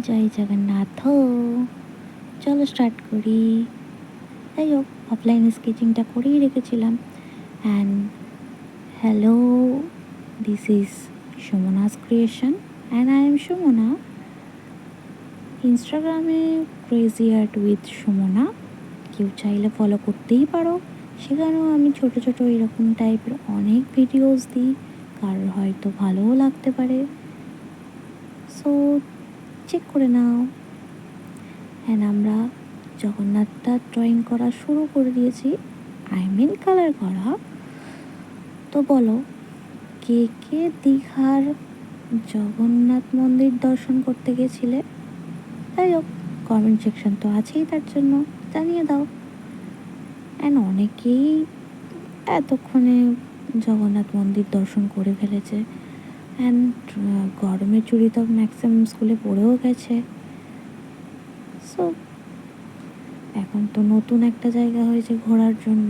জয় জগন্নাথ। চলো স্টার্ট করি। যাই হোক, অফলাইন স্কেচিংটা করেই রেখেছিলাম। And hello, this is Sumana's creation and I am Sumana. ইনস্টাগ্রামে ক্রেজি আর্ট উইথ সুমনা কেউ চাইলে ফলো করতেই পারো। সেখানেও আমি ছোট ছোট এরকম টাইপের অনেক ভিডিওস দিই, কারোর হয়তো ভালোও লাগতে পারে, সো চেক করে নাও। অ্যান্ড আমরা জগন্নাথটা ড্রয়িং করা শুরু করে দিয়েছি, কালার করা। তো বলো, কে কে দীঘার জগন্নাথ মন্দির দর্শন করতে গেছিলে? যাই হোক, কমেন্ট সেকশন তো আছেই, তার জন্য জানিয়ে দাও। অ্যান্ড অনেকেই এতক্ষণে জগন্নাথ মন্দির দর্শন করে ফেলেছে। অ্যান্ড গরমের চুড়ি তো ম্যাক্সিমাম স্কুলে পড়েও গেছে। সো এখন তো নতুন একটা জায়গা হয়েছে ঘোরার জন্য।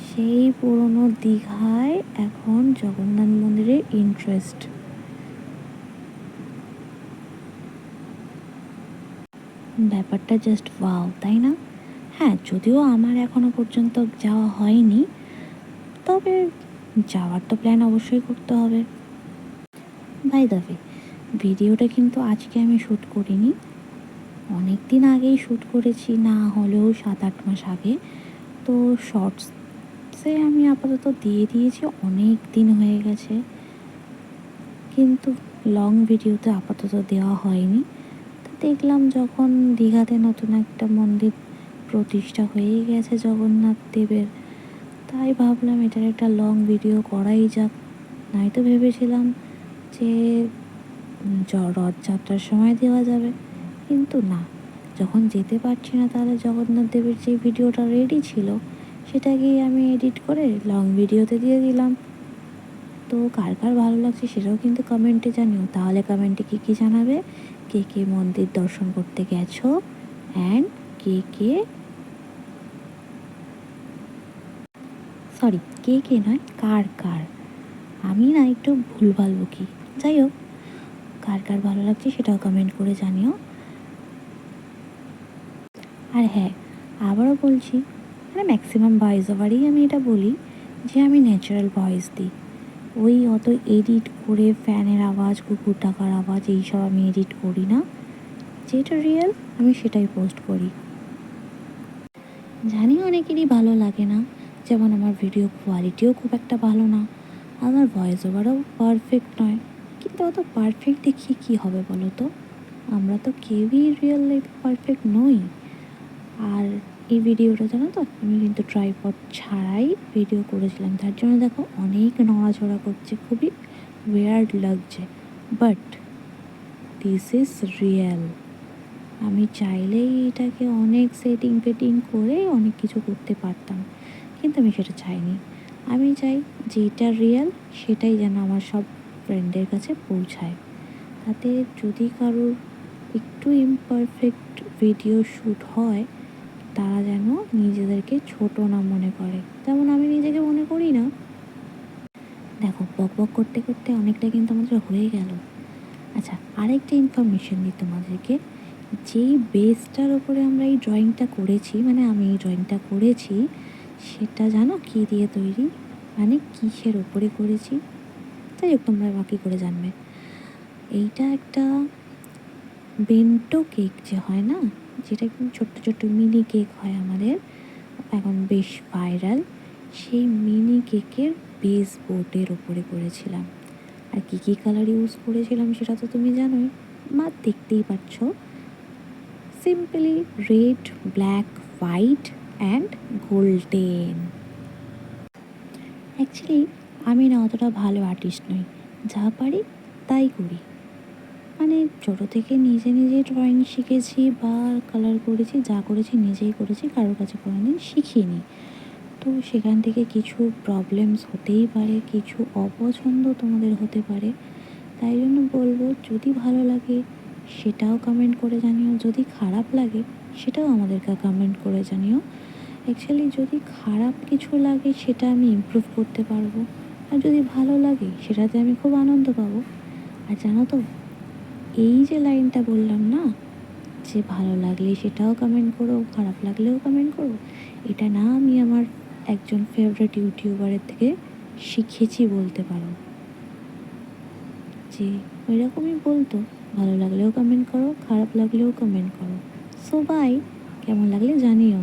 সেই পুরনো দীঘায় এখন জগন্নাথ মন্দিরের ইন্টারেস্ট। ব্যাপারটা জাস্ট ওয়াও, তাই না? হ্যাঁ, যদিও আমার এখনো পর্যন্ত যাওয়া হয়নি, তবে যাওয়ার তো প্ল্যান অবশ্যই করতে হবে। বাই দ্য ওয়ে, ভিডিওটা কিন্তু আজকে আমি শ্যুট করিনি, অনেক দিন আগেই শ্যুট করেছি, না হলেও 7-8 মাস আগে। তো শর্টসে আমি আপাতত দিয়ে দিয়েছি, অনেক দিন হয়ে গেছে, কিন্তু লং ভিডিওতে আপাতত দেওয়া হয়নি। তো দেখলাম যখন দীঘাতে নতুন একটা মন্দির প্রতিষ্ঠা হয়ে গেছে জগন্নাথ দেবের, তাই ভাবলাম এটার একটা লং ভিডিও করাই যাক। নয়তো ভেবেছিলাম যে রথযাত্রার সময় দেওয়া যাবে, কিন্তু না, যখন যেতে পারছি না তাহলে জগন্নাথ দেবের যে ভিডিওটা রেডি ছিল সেটাকেই আমি এডিট করে লং ভিডিওতে দিয়ে দিলাম। তো কার কার ভালো লাগছে সেটাও কিন্তু কমেন্টে জানিও। তাহলে কমেন্টে কী জানাবে? কে কে মন্দির দর্শন করতে গেছো, অ্যান্ড কে কে নয়, কার আমি না একটু ভুলভাল বকি। যাই হোক, কার কার ভালো লাগছে সেটাও কমেন্ট করে জানিও। আর হ্যাঁ, আবারও বলছি, মানে ম্যাক্সিমাম ভয়েস ওভারেই আমি এটা বলি যে আমি ন্যাচারাল ভয়েস দিই। ওই অত এডিট করে ফ্যানের আওয়াজ, কুকুর ডাকার আওয়াজ এইসব আমি এডিট করি না। যেটা রিয়েল আমি সেটাই পোস্ট করি। জানি অনেকেরই ভালো লাগে না, যেমন আমার ভিডিও কোয়ালিটিও খুব একটা ভালো না, আমার ভয়েস ওভারও পারফেক্ট নয়, কিন্তু অত পারফেক্ট দেখিয়ে কী হবে বলো তো? আমরা তো কেউই রিয়েল লাইফে পারফেক্ট নই। আর এই ভিডিওটা জানো তো, আমি কিন্তু ট্রাইপড ছাড়াই ভিডিও করেছিলাম, তার জন্য দেখো অনেক নড়াচড়া করছে, খুবই ওয়ার্ড লাগছে, বাট দিস ইজ রিয়েল। আমি চাইলেই এটাকে অনেক সেটিং ফেটিং করে অনেক কিছু করতে পারতাম, কিন্তু আমি সেটা চাইনি। আমি চাই যেটা রিয়েল সেটাই যেন আমার সব ফ্রেন্ডের কাছে পৌঁছায়। তাতে যদি কারোর একটু ইমপারফেক্ট ভিডিও শ্যুট হয়, তারা যেন নিজেদেরকে ছোট না মনে করে, যেমন আমি নিজেকে মনে করি না। দেখো, বক বক করতে করতে অনেকটা কিন্তু আমাদের হয়ে গেল। আচ্ছা, আরেকটা ইনফরমেশন দিই তোমাদেরকে। যেই বেসটার ওপরে আমরা এই ড্রয়িংটা করেছি, মানে আমি এই ড্রয়িংটা করেছি, সেটা জানো কী দিয়ে তৈরি, মানে কিসের ওপরে করেছি? তাই হোক, তোমরা বাকি করে জানবে। এইটা একটা বেন্টো কেক যে হয় না, যেটা কিন্তু ছোট্ট ছোট্ট মিনি কেক হয় আমাদের, এখন বেশ ভাইরাল, সেই মিনি কেকের বেস বোর্ডের ওপরে করেছিলাম। আর কী কালার ইউজ করেছিলাম সেটা তো তুমি জানোই, দেখতেই পাচ্ছ। Simply red, black, white and golden. Actually আমি না অতটা ভালো আর্টিস্ট নই, যা পারি তাই করি। মানে ছোটো থেকে নিজে ড্রয়িং শিখেছি বা কালার করেছি, যা করেছি নিজেই করেছি, কারোর কাছে কোনোদিন শিখিনি। তো সেখান থেকে কিছু প্রবলেমস হতেই পারে, কিছু অপছন্দ তোমাদের হতে পারে, তাই জন্য বলবো যদি ভালো লাগে সেটাও কমেন্ট করে জানিও, যদি খারাপ লাগে সেটাও আমাদেরকে কমেন্ট করে জানিও। অ্যাকচুয়ালি যদি খারাপ কিছু লাগে সেটা আমি ইমপ্রুভ করতে পারবো, আর যদি ভালো লাগে সেটাতে আমি খুব আনন্দ পাবো। আর জানো তো, এই যে লাইনটা বললাম না, যে ভালো লাগলে সেটাও কমেন্ট করো, খারাপ লাগলেও কমেন্ট করো, এটা না আমি আমার একজন ফেভারিট ইউটিউবারের থেকে শিখেছি বলতে পারো। যে ওইরকমই বলতো, ভালো লাগলেও কমেন্ট করো, খারাপ লাগলেও কমেন্ট করো। সো বাই, কেমন লাগলে জানিও।